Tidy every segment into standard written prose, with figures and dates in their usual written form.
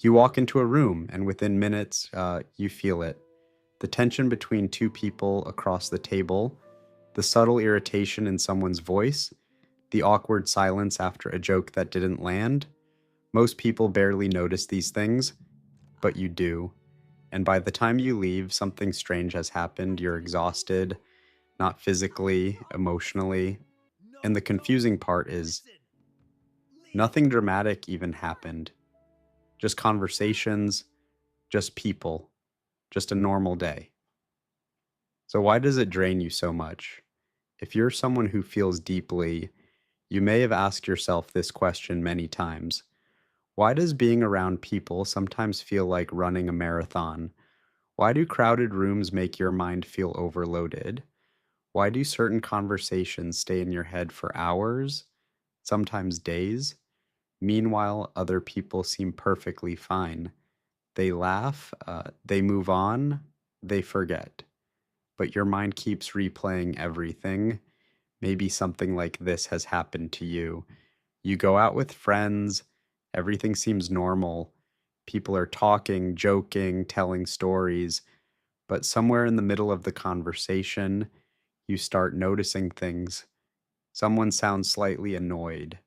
You walk into a room, and within minutes, you feel it. The tension between two people across the table, the subtle irritation in someone's voice, the awkward silence after a joke that didn't land. Most people barely notice these things, but you do. And by the time you leave, something strange has happened. You're exhausted, not physically, emotionally. And the confusing part is nothing dramatic even happened. Just conversations, just people, just a normal day. So, why does it drain you so much? If you're someone who feels deeply, you may have asked yourself this question many times. Why does being around people sometimes feel like running a marathon? Why do crowded rooms make your mind feel overloaded? Why do certain conversations stay in your head for hours, sometimes days? Meanwhile, other people seem perfectly fine. They laugh, they move on, they forget. But your mind keeps replaying everything. Maybe something like this has happened to you. You go out with friends, everything seems normal. People are talking, joking, telling stories, but somewhere in the middle of the conversation, you start noticing things. Someone sounds slightly annoyed.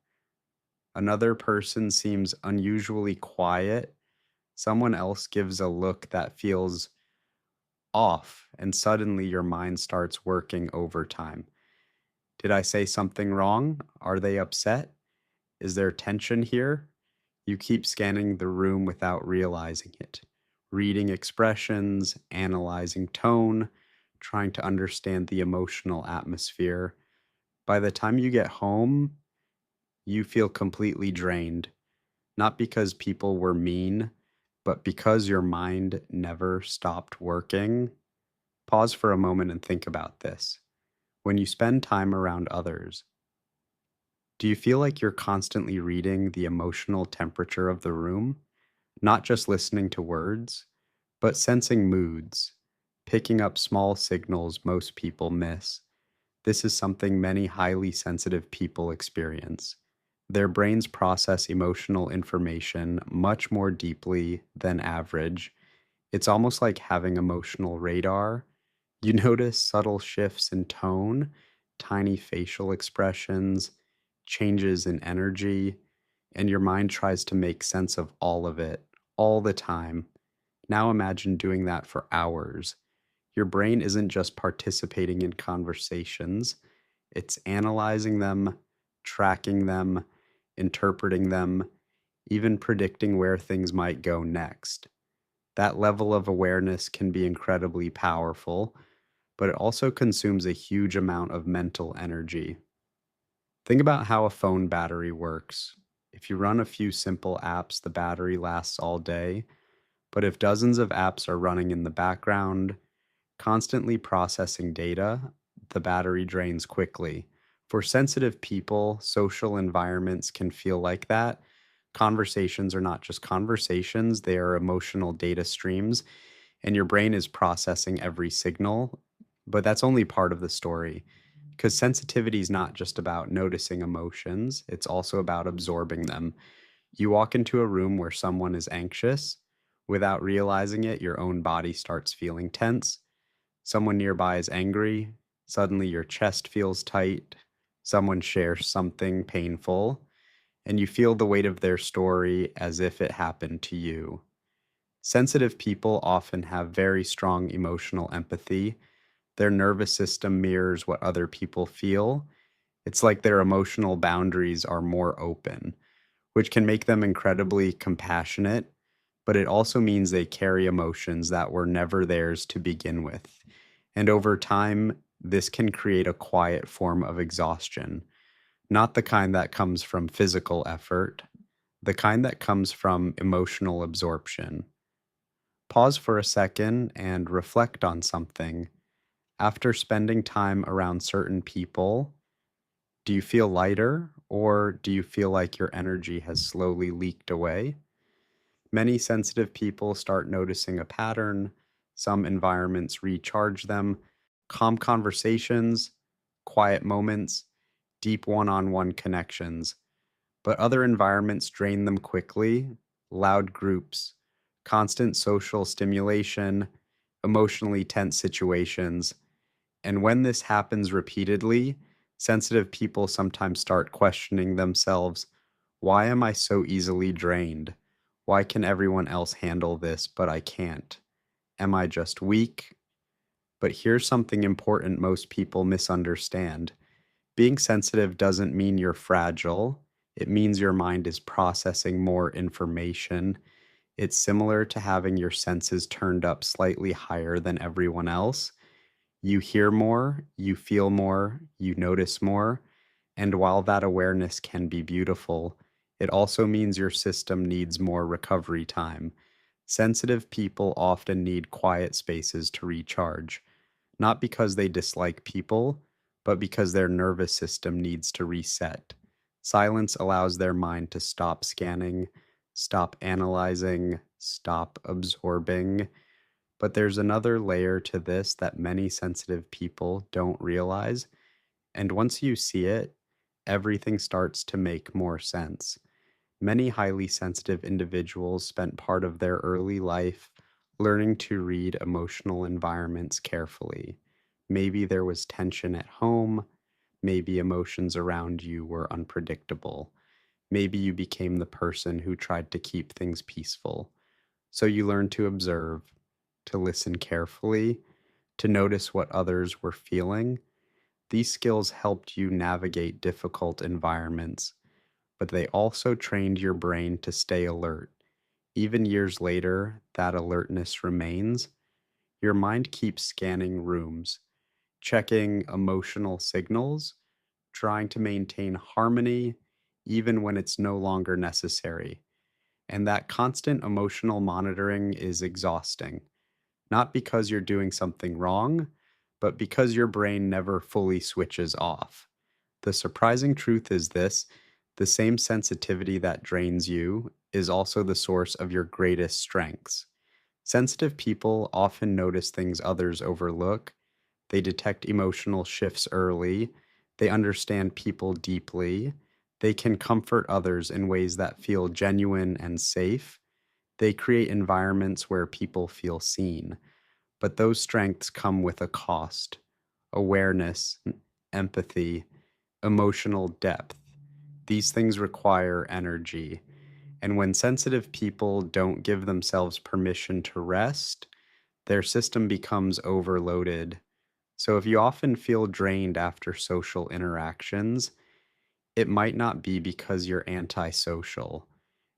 Another person seems unusually quiet. Someone else gives a look that feels off, and suddenly your mind starts working overtime. Did I say something wrong? Are they upset? Is there tension here? You keep scanning the room without realizing it, reading expressions, analyzing tone, trying to understand the emotional atmosphere. By the time you get home, you feel completely drained, not because people were mean, but because your mind never stopped working. Pause for a moment and think about this. When you spend time around others, do you feel like you're constantly reading the emotional temperature of the room? Not just listening to words, but sensing moods, picking up small signals most people miss. This is something many highly sensitive people experience. Their brains process emotional information much more deeply than average. It's almost like having emotional radar. You notice subtle shifts in tone, tiny facial expressions, changes in energy, and your mind tries to make sense of all of it all the time. Now imagine doing that for hours. Your brain isn't just participating in conversations, it's analyzing them, tracking them, interpreting them, even predicting where things might go next. That level of awareness can be incredibly powerful, but it also consumes a huge amount of mental energy. Think about how a phone battery works. If you run a few simple apps, the battery lasts all day. But if dozens of apps are running in the background, constantly processing data, the battery drains quickly. For sensitive people, social environments can feel like that. Conversations are not just conversations, they are emotional data streams, and your brain is processing every signal. But that's only part of the story. Because sensitivity is not just about noticing emotions, it's also about absorbing them. You walk into a room where someone is anxious. Without realizing it, your own body starts feeling tense. Someone nearby is angry. Suddenly, your chest feels tight. Someone shares something painful, and you feel the weight of their story as if it happened to you. Sensitive people often have very strong emotional empathy. Their nervous system mirrors what other people feel. It's like their emotional boundaries are more open, which can make them incredibly compassionate, but it also means they carry emotions that were never theirs to begin with. And over time, this can create a quiet form of exhaustion, not the kind that comes from physical effort, the kind that comes from emotional absorption. Pause for a second and reflect on something. After spending time around certain people, do you feel lighter or do you feel like your energy has slowly leaked away? Many sensitive people start noticing a pattern. Some environments recharge them. Calm conversations, quiet moments, deep one on one connections. But other environments drain them quickly. loud groups, constant social stimulation, emotionally tense situations. And when this happens repeatedly, sensitive people sometimes start questioning themselves. Why am I so easily drained? Why can everyone else handle this, but I can't? Am I just weak? But here's something important most people misunderstand. Being sensitive doesn't mean you're fragile. It means your mind is processing more information. It's similar to having your senses turned up slightly higher than everyone else. You hear more, you feel more, you notice more. And while that awareness can be beautiful, it also means your system needs more recovery time. Sensitive people often need quiet spaces to recharge, not because they dislike people, but because their nervous system needs to reset. Silence allows their mind to stop scanning, stop analyzing, stop absorbing. But there's another layer to this that many sensitive people don't realize. And once you see it, everything starts to make more sense. Many highly sensitive individuals spent part of their early life learning to read emotional environments carefully. Maybe there was tension at home. Maybe emotions around you were unpredictable. Maybe you became the person who tried to keep things peaceful. So you learned to observe, to listen carefully, to notice what others were feeling. These skills helped you navigate difficult environments, but they also trained your brain to stay alert. Even years later, that alertness remains. Your mind keeps scanning rooms, checking emotional signals, trying to maintain harmony even when it's no longer necessary. And that constant emotional monitoring is exhausting, not because you're doing something wrong, but because your brain never fully switches off. The surprising truth is this: the same sensitivity that drains you is also the source of your greatest strengths. Sensitive people often notice things others overlook. They detect emotional shifts early. They understand people deeply. They can comfort others in ways that feel genuine and safe. They create environments where people feel seen. But those strengths come with a cost: awareness, empathy, emotional depth. These things require energy. And when sensitive people don't give themselves permission to rest, their system becomes overloaded. So if you often feel drained after social interactions, it might not be because you're antisocial.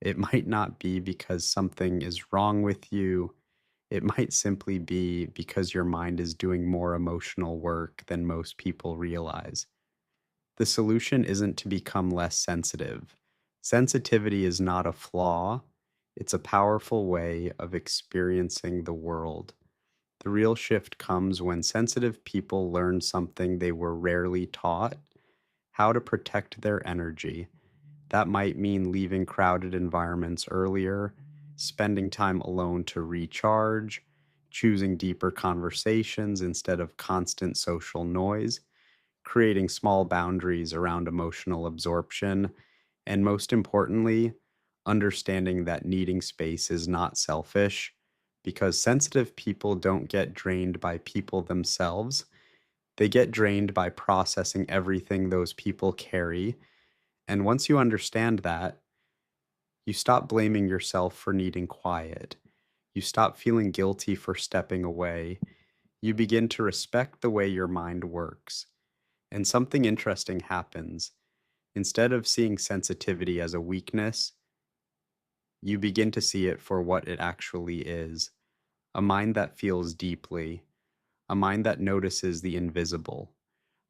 It might not be because something is wrong with you. It might simply be because your mind is doing more emotional work than most people realize. The solution isn't to become less sensitive. Sensitivity is not a flaw, it's a powerful way of experiencing the world. The real shift comes when sensitive people learn something they were rarely taught: how to protect their energy. That might mean leaving crowded environments earlier, spending time alone to recharge, choosing deeper conversations instead of constant social noise, creating small boundaries around emotional absorption, and most importantly, understanding that needing space is not selfish, because sensitive people don't get drained by people themselves. They get drained by processing everything those people carry. And once you understand that, you stop blaming yourself for needing quiet. You stop feeling guilty for stepping away. You begin to respect the way your mind works. And something interesting happens. Instead of seeing sensitivity as a weakness, you begin to see it for what it actually is: a mind that feels deeply, a mind that notices the invisible,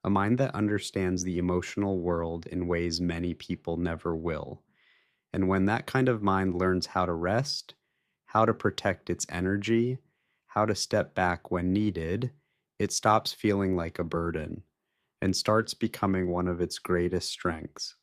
a mind that understands the emotional world in ways many people never will. And when that kind of mind learns how to rest, how to protect its energy, how to step back when needed, it stops feeling like a burden and starts becoming one of its greatest strengths.